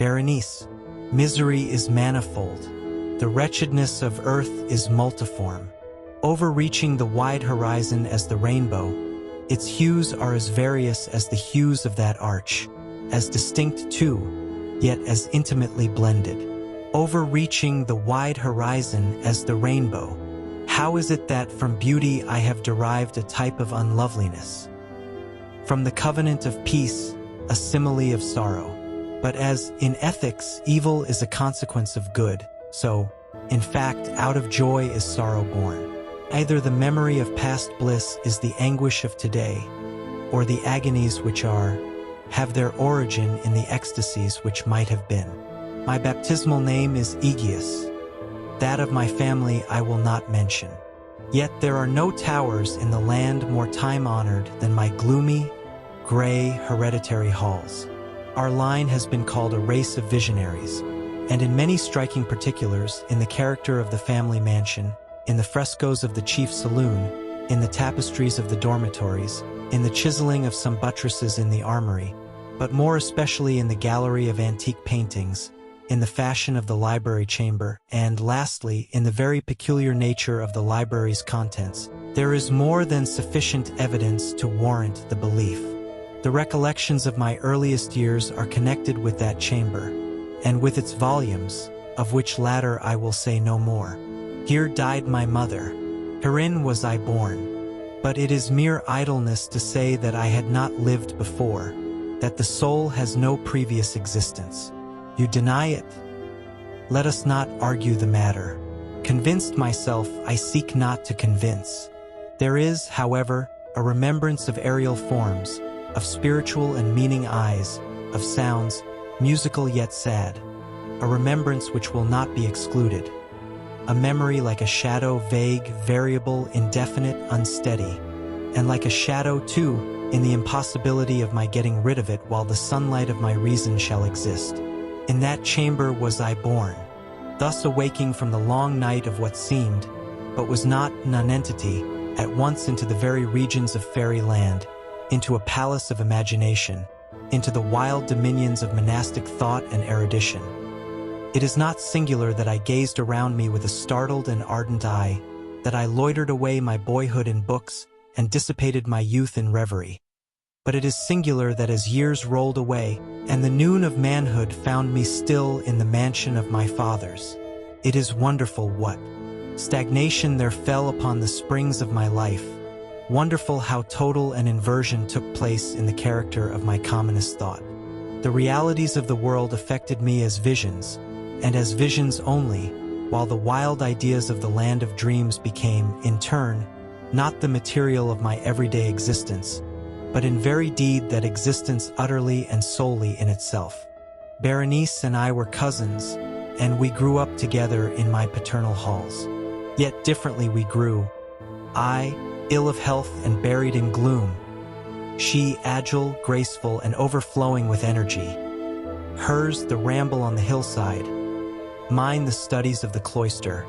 Berenice, misery is manifold. The wretchedness of earth is multiform. Overreaching the wide horizon as the rainbow, its hues are as various as the hues of that arch, as distinct too, yet as intimately blended. Overreaching the wide horizon as the rainbow, how is it that from beauty I have derived a type of unloveliness? From the covenant of peace, a simile of sorrow. But as, in ethics, evil is a consequence of good, so, in fact, out of joy is sorrow born. Either the memory of past bliss is the anguish of today, or the agonies which have their origin in the ecstasies which might have been. My baptismal name is Aegeus. That of my family I will not mention. Yet there are no towers in the land more time-honored than my gloomy, gray, hereditary halls. Our line has been called a race of visionaries, and in many striking particulars, in the character of the family mansion, in the frescoes of the chief saloon, in the tapestries of the dormitories, in the chiseling of some buttresses in the armory, but more especially in the gallery of antique paintings, in the fashion of the library chamber, and lastly, in the very peculiar nature of the library's contents, there is more than sufficient evidence to warrant the belief. The recollections of my earliest years are connected with that chamber, and with its volumes, of which latter I will say no more. Here died my mother. Herein was I born. But it is mere idleness to say that I had not lived before, that the soul has no previous existence. You deny it? Let us not argue the matter. Convinced myself, I seek not to convince. There is, however, a remembrance of aerial forms, of spiritual and meaning eyes, of sounds, musical yet sad, a remembrance which will not be excluded. A memory like a shadow, vague, variable, indefinite, unsteady, and like a shadow, too, in the impossibility of my getting rid of it while the sunlight of my reason shall exist. In that chamber was I born, thus awaking from the long night of what seemed, but was not, nonentity, at once into the very regions of fairyland, into a palace of imagination, into the wild dominions of monastic thought and erudition. It is not singular that I gazed around me with a startled and ardent eye, that I loitered away my boyhood in books and dissipated my youth in reverie. But it is singular that as years rolled away, and the noon of manhood found me still in the mansion of my fathers, it is wonderful what stagnation there fell upon the springs of my life, wonderful how total an inversion took place in the character of my commonest thought. The realities of the world affected me as visions, and as visions only, while the wild ideas of the land of dreams became, in turn, not the material of my everyday existence, but in very deed that existence utterly and solely in itself. Berenice and I were cousins, and we grew up together in my paternal halls. Yet differently we grew. I, ill of health and buried in gloom. She, agile, graceful, and overflowing with energy. Hers, the ramble on the hillside. Mine, the studies of the cloister.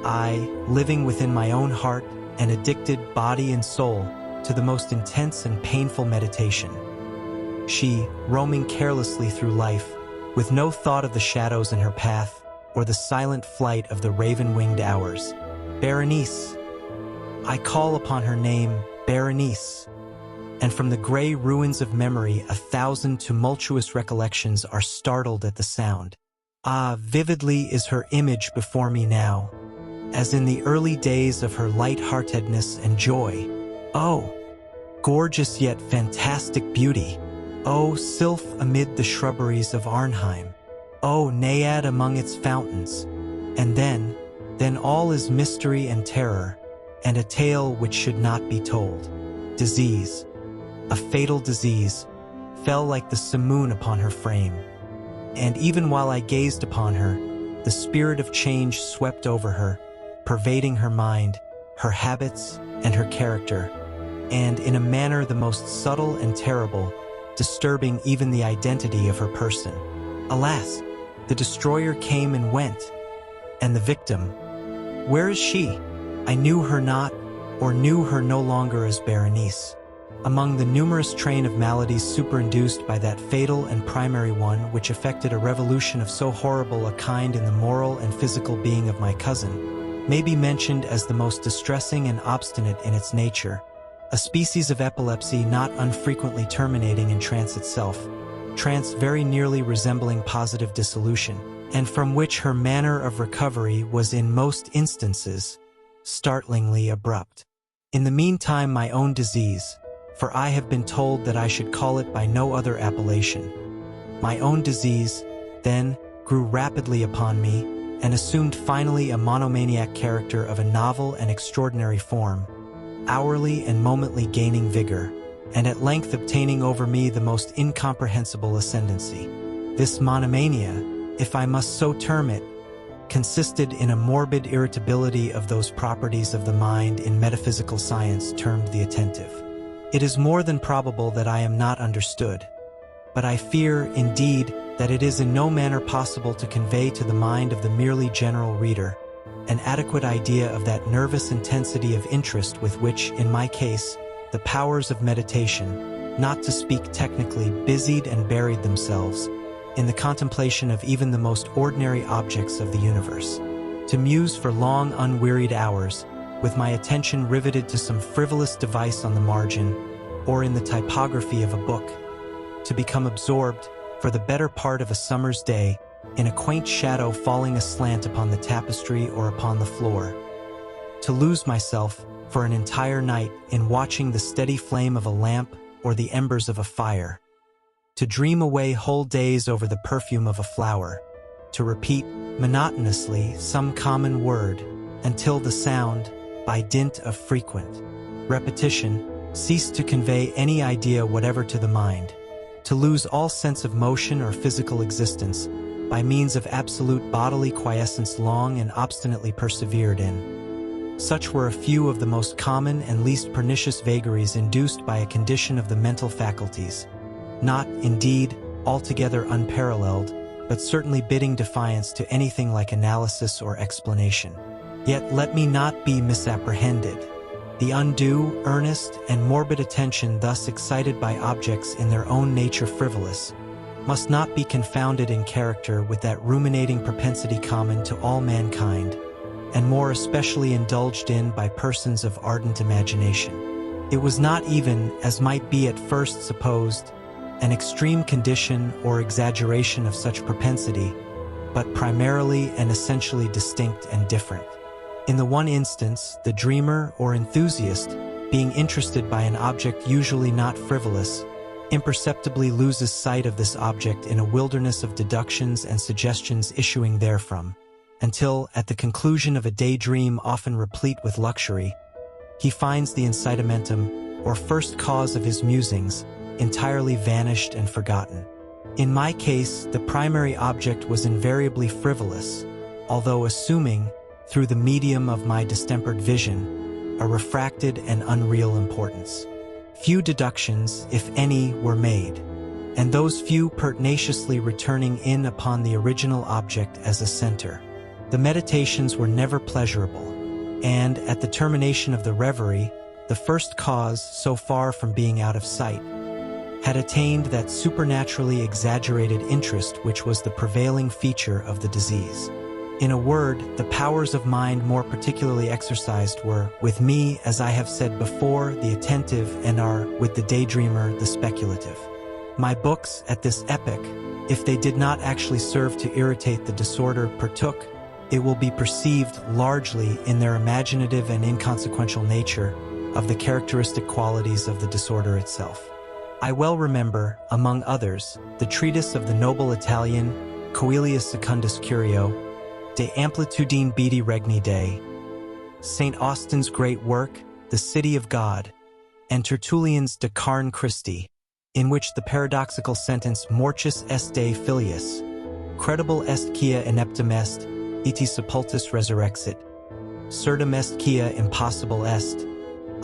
I, living within my own heart and addicted, body and soul, to the most intense and painful meditation. She, roaming carelessly through life, with no thought of the shadows in her path, or the silent flight of the raven-winged hours. Berenice. I call upon her name, Berenice, and from the gray ruins of memory 1,000 tumultuous recollections are startled at the sound. Ah, vividly is her image before me now, as in the early days of her light-heartedness and joy. Oh, gorgeous yet fantastic beauty! Oh, sylph amid the shrubberies of Arnheim! Oh, naiad among its fountains! And then all is mystery and terror, and a tale which should not be told. Disease, a fatal disease, fell like the simoon upon her frame. And even while I gazed upon her, the spirit of change swept over her, pervading her mind, her habits, and her character, and in a manner the most subtle and terrible, disturbing even the identity of her person. Alas, the destroyer came and went, and the victim, where is she? I knew her not, or knew her no longer as Berenice. Among the numerous train of maladies superinduced by that fatal and primary one which effected a revolution of so horrible a kind in the moral and physical being of my cousin, may be mentioned as the most distressing and obstinate in its nature, a species of epilepsy not unfrequently terminating in trance itself, trance very nearly resembling positive dissolution, and from which her manner of recovery was in most instances startlingly abrupt. In the meantime my own disease, for I have been told that I should call it by no other appellation, my own disease, then, grew rapidly upon me, and assumed finally a monomaniac character of a novel and extraordinary form, hourly and momently gaining vigor, and at length obtaining over me the most incomprehensible ascendancy. This monomania, if I must so term it, consisted in a morbid irritability of those properties of the mind in metaphysical science termed the attentive. It is more than probable that I am not understood, but I fear, indeed, that it is in no manner possible to convey to the mind of the merely general reader an adequate idea of that nervous intensity of interest with which, in my case, the powers of meditation, not to speak technically, busied and buried themselves in the contemplation of even the most ordinary objects of the universe. To muse for long unwearied hours, with my attention riveted to some frivolous device on the margin, or in the typography of a book, to become absorbed, for the better part of a summer's day, in a quaint shadow falling aslant upon the tapestry or upon the floor, to lose myself, for an entire night, in watching the steady flame of a lamp or the embers of a fire, to dream away whole days over the perfume of a flower, to repeat monotonously some common word, until the sound, by dint of frequent repetition, ceased to convey any idea whatever to the mind, to lose all sense of motion or physical existence, by means of absolute bodily quiescence long and obstinately persevered in. Such were a few of the most common and least pernicious vagaries induced by a condition of the mental faculties, not, indeed, altogether unparalleled, but certainly bidding defiance to anything like analysis or explanation. Yet let me not be misapprehended. The undue, earnest, and morbid attention thus excited by objects in their own nature frivolous, must not be confounded in character with that ruminating propensity common to all mankind, and more especially indulged in by persons of ardent imagination. It was not even, as might be at first supposed, an extreme condition or exaggeration of such propensity, but primarily and essentially distinct and different. In the one instance, the dreamer or enthusiast, being interested by an object usually not frivolous, imperceptibly loses sight of this object in a wilderness of deductions and suggestions issuing therefrom, until, at the conclusion of a daydream often replete with luxury, he finds the incitamentum, or first cause of his musings, entirely vanished and forgotten. In my case, the primary object was invariably frivolous, although assuming, through the medium of my distempered vision, a refracted and unreal importance. Few deductions, if any, were made, and those few pertinaciously returning in upon the original object as a center. The meditations were never pleasurable, and, at the termination of the reverie, the first cause, so far from being out of sight, had attained that supernaturally exaggerated interest which was the prevailing feature of the disease. In a word, the powers of mind more particularly exercised were, with me, as I have said before, the attentive, and are, with the daydreamer, the speculative. My books, at this epoch, if they did not actually serve to irritate the disorder partook, it will be perceived, largely, in their imaginative and inconsequential nature, of the characteristic qualities of the disorder itself. I well remember, among others, the treatise of the noble Italian Coelius Secundus Curio, De Amplitudine Beati Regni Dei, St. Austin's great work, The City of God, and Tertullian's De Carne Christi, in which the paradoxical sentence Mortis est Dei filius, credible est quia ineptum est, iti sepultus resurrexit, certum est quia impossible est,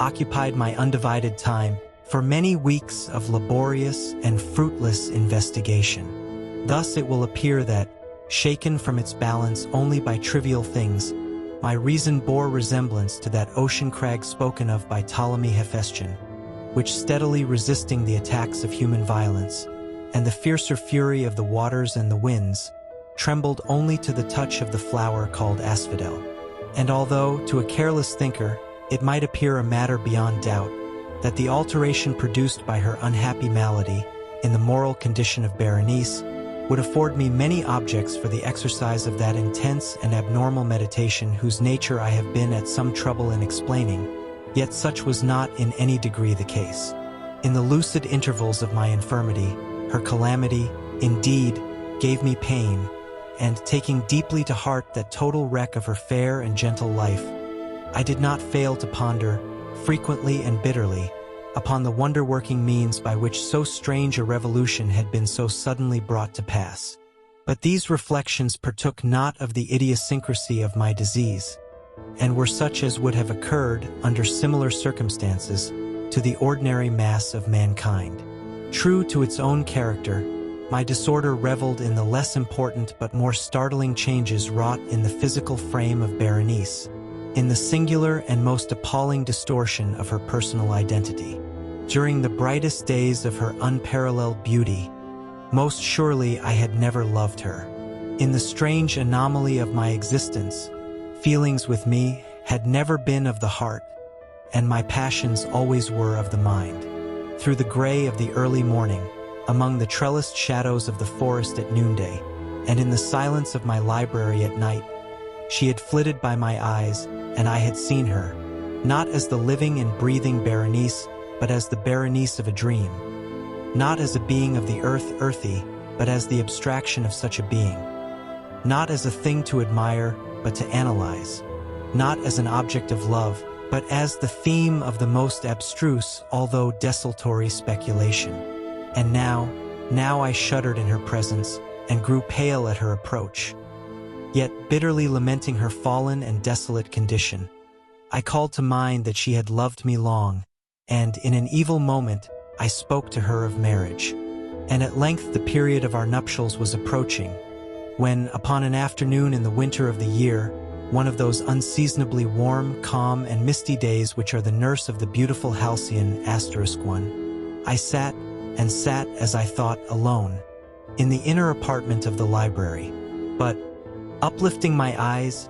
occupied my undivided time for many weeks of laborious and fruitless investigation. Thus it will appear that, shaken from its balance only by trivial things, my reason bore resemblance to that ocean crag spoken of by Ptolemy Hephaestion, which steadily resisting the attacks of human violence, and the fiercer fury of the waters and the winds, trembled only to the touch of the flower called asphodel. And although, to a careless thinker, it might appear a matter beyond doubt that the alteration produced by her unhappy malady in the moral condition of Berenice would afford me many objects for the exercise of that intense and abnormal meditation whose nature I have been at some trouble in explaining, yet such was not in any degree the case. In the lucid intervals of my infirmity, her calamity, indeed, gave me pain, and taking deeply to heart that total wreck of her fair and gentle life, I did not fail to ponder, frequently and bitterly, upon the wonder-working means by which so strange a revolution had been so suddenly brought to pass. But these reflections partook not of the idiosyncrasy of my disease, and were such as would have occurred, under similar circumstances, to the ordinary mass of mankind. True to its own character, my disorder reveled in the less important but more startling changes wrought in the physical frame of Berenice, in the singular and most appalling distortion of her personal identity. During the brightest days of her unparalleled beauty, most surely I had never loved her. In the strange anomaly of my existence, feelings with me had never been of the heart, and my passions always were of the mind. Through the gray of the early morning, among the trellised shadows of the forest at noonday, and in the silence of my library at night, she had flitted by my eyes, and I had seen her, not as the living and breathing Berenice, but as the Berenice of a dream, not as a being of the earth earthy, but as the abstraction of such a being, not as a thing to admire, but to analyze, not as an object of love, but as the theme of the most abstruse, although desultory speculation. And now I shuddered in her presence, and grew pale at her approach. Yet, bitterly lamenting her fallen and desolate condition, I called to mind that she had loved me long, and in an evil moment I spoke to her of marriage. And at length the period of our nuptials was approaching, when, upon an afternoon in the winter of the year, one of those unseasonably warm, calm, and misty days which are the nurse of the beautiful halcyon *1, I sat as I thought, alone, in the inner apartment of the library. But, uplifting my eyes,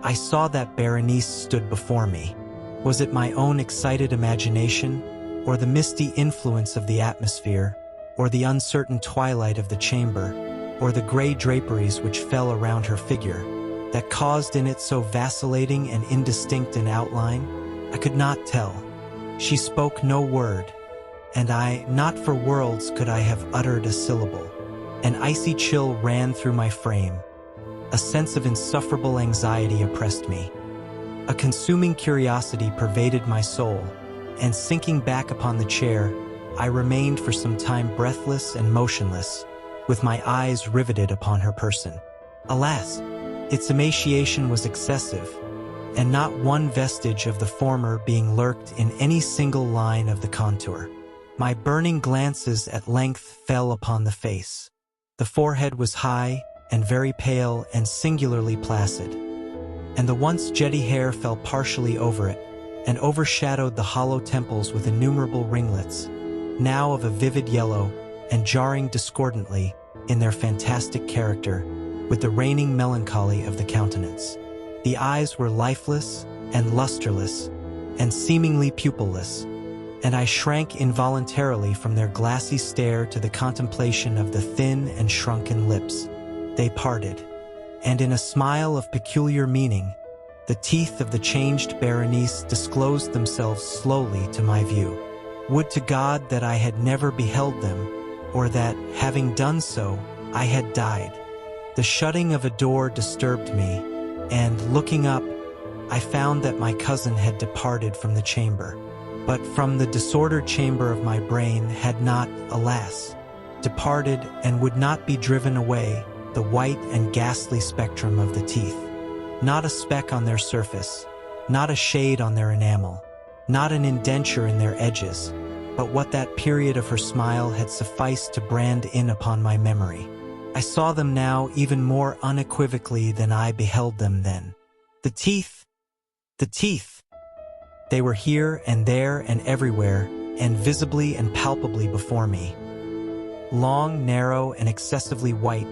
I saw that Berenice stood before me. Was it my own excited imagination, or the misty influence of the atmosphere, or the uncertain twilight of the chamber, or the gray draperies which fell around her figure, that caused in it so vacillating and indistinct an outline? I could not tell. She spoke no word, and I, not for worlds could I have uttered a syllable. An icy chill ran through my frame. A sense of insufferable anxiety oppressed me. A consuming curiosity pervaded my soul, and sinking back upon the chair, I remained for some time breathless and motionless, with my eyes riveted upon her person. Alas, its emaciation was excessive, and not one vestige of the former being lurked in any single line of the contour. My burning glances at length fell upon the face. The forehead was high and very pale and singularly placid, and the once jetty hair fell partially over it, and overshadowed the hollow temples with innumerable ringlets, now of a vivid yellow, and jarring discordantly, in their fantastic character, with the reigning melancholy of the countenance. The eyes were lifeless and lusterless, and seemingly pupilless, and I shrank involuntarily from their glassy stare to the contemplation of the thin and shrunken lips. They parted, and in a smile of peculiar meaning, the teeth of the changed Berenice disclosed themselves slowly to my view. Would to God that I had never beheld them, or that, having done so, I had died. The shutting of a door disturbed me, and, looking up, I found that my cousin had departed from the chamber. But from the disordered chamber of my brain had not, alas, departed and would not be driven away the white and ghastly spectrum of the teeth. Not a speck on their surface, not a shade on their enamel, not an indenture in their edges, but what that period of her smile had sufficed to brand in upon my memory. I saw them now even more unequivocally than I beheld them then. The teeth! The teeth! They were here and there and everywhere, and visibly and palpably before me. Long, narrow, and excessively white,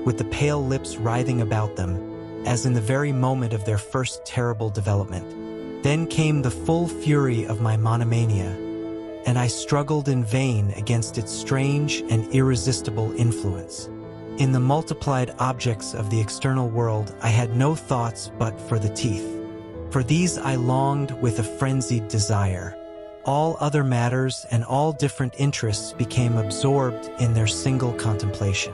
with the pale lips writhing about them, as in the very moment of their first terrible development. Then came the full fury of my monomania, and I struggled in vain against its strange and irresistible influence. In the multiplied objects of the external world, I had no thoughts but for the teeth. For these I longed with a frenzied desire. All other matters and all different interests became absorbed in their single contemplation.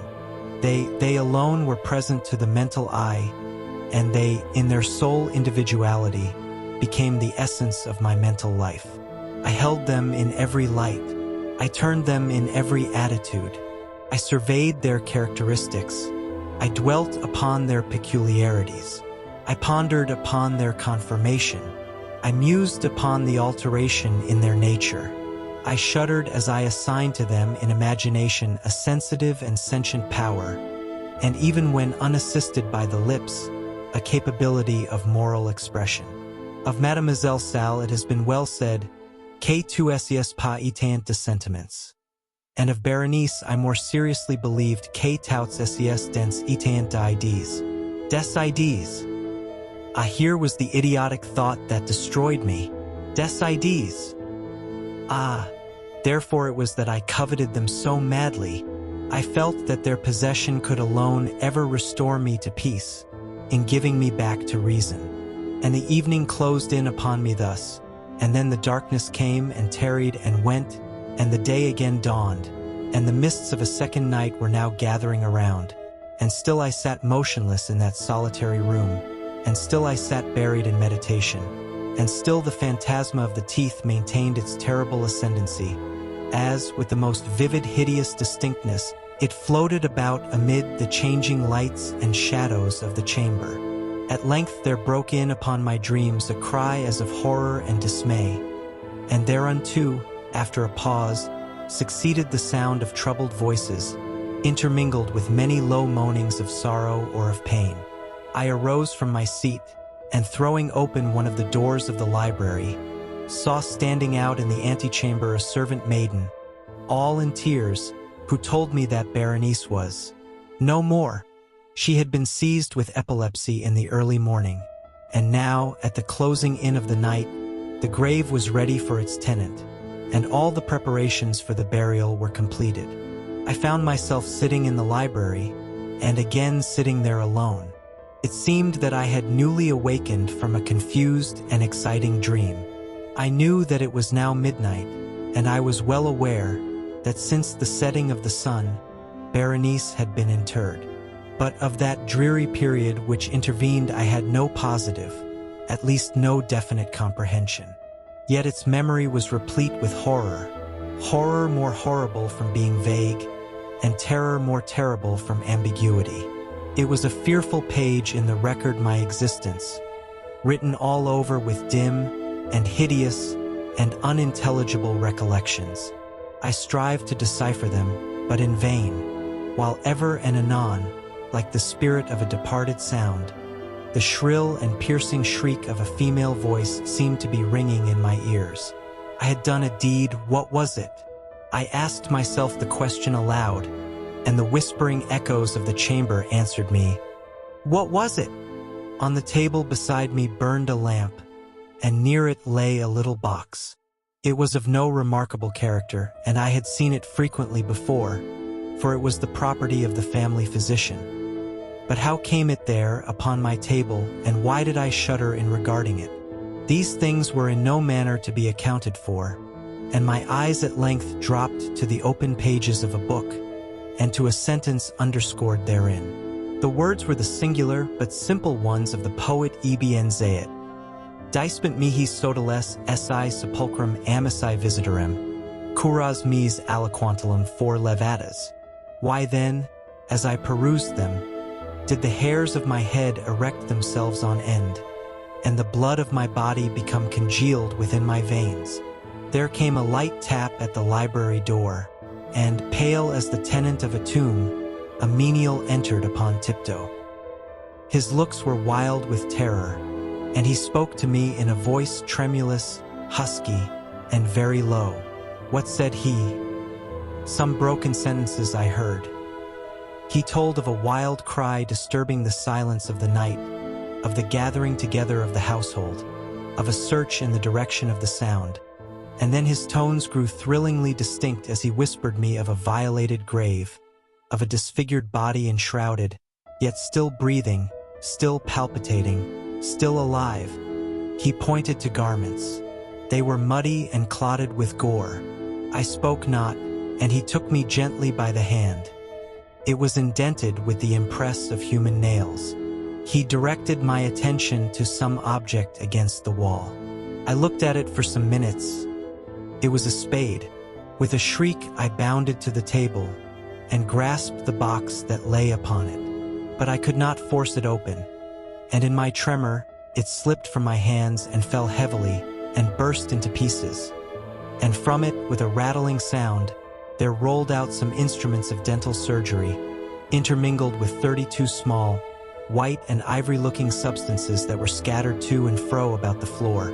They alone were present to the mental eye, and they, in their sole individuality, became the essence of my mental life. I held them in every light. I turned them in every attitude. I surveyed their characteristics. I dwelt upon their peculiarities. I pondered upon their conformation. I mused upon the alteration in their nature. I shuddered as I assigned to them in imagination a sensitive and sentient power, and even when unassisted by the lips, a capability of moral expression. Of Mademoiselle Salle it has been well said, "Que tu essies pas éteint de sentiments." And of Berenice I more seriously believed que tous essies dens éteint d'idées. Des idées. Ah, here was the idiotic thought that destroyed me. Des idées. Ah, therefore it was that I coveted them so madly. I felt that their possession could alone ever restore me to peace, in giving me back to reason. And the evening closed in upon me thus, and then the darkness came and tarried and went, and the day again dawned, and the mists of a second night were now gathering around, and still I sat motionless in that solitary room, and still I sat buried in meditation, and still the phantasma of the teeth maintained its terrible ascendancy, as, with the most vivid hideous distinctness, it floated about amid the changing lights and shadows of the chamber. At length there broke in upon my dreams a cry as of horror and dismay, and thereunto, after a pause, succeeded the sound of troubled voices, intermingled with many low moanings of sorrow or of pain. I arose from my seat, and throwing open one of the doors of the library, saw standing out in the antechamber a servant maiden, all in tears, who told me that Berenice was no more. She had been seized with epilepsy in the early morning, and now, at the closing in of the night, the grave was ready for its tenant, and all the preparations for the burial were completed. I found myself sitting in the library, and again sitting there alone. It seemed that I had newly awakened from a confused and exciting dream. I knew that it was now midnight, and I was well aware that since the setting of the sun, Berenice had been interred. But of that dreary period which intervened I had no positive, at least no definite comprehension. Yet its memory was replete with horror, horror more horrible from being vague, and terror more terrible from ambiguity. It was a fearful page in the record my existence, written all over with dim and hideous and unintelligible recollections. I strived to decipher them, but in vain, while ever and anon, like the spirit of a departed sound, the shrill and piercing shriek of a female voice seemed to be ringing in my ears. I had done a deed. What was it? I asked myself the question aloud, and the whispering echoes of the chamber answered me. What was it? On the table beside me burned a lamp, and near it lay a little box. It was of no remarkable character, and I had seen it frequently before, for it was the property of the family physician. But how came it there upon my table, and why did I shudder in regarding it? These things were in no manner to be accounted for, and my eyes at length dropped to the open pages of a book, and to a sentence underscored therein. The words were the singular but simple ones of the poet Ebn Zayat. Dispent mihi sotiles esse sepulchrum amici visitorem, curas mis aliquantulum for levatas. Why then, as I perused them, did the hairs of my head erect themselves on end, and the blood of my body become congealed within my veins? There came a light tap at the library door, and, pale as the tenant of a tomb, a menial entered upon tiptoe. His looks were wild with terror, and he spoke to me in a voice tremulous, husky, and very low. What said he? Some broken sentences I heard. He told of a wild cry disturbing the silence of the night, of the gathering together of the household, of a search in the direction of the sound. And then his tones grew thrillingly distinct as he whispered me of a violated grave, of a disfigured body enshrouded, yet still breathing, still palpitating, still alive. He pointed to garments. They were muddy and clotted with gore. I spoke not, and he took me gently by the hand. It was indented with the impress of human nails. He directed my attention to some object against the wall. I looked at it for some minutes. It was a spade. With a shriek, I bounded to the table and grasped the box that lay upon it. But I could not force it open, and in my tremor, it slipped from my hands and fell heavily and burst into pieces. And from it, with a rattling sound, there rolled out some instruments of dental surgery, intermingled with 32 small, white and ivory-looking substances that were scattered to and fro about the floor.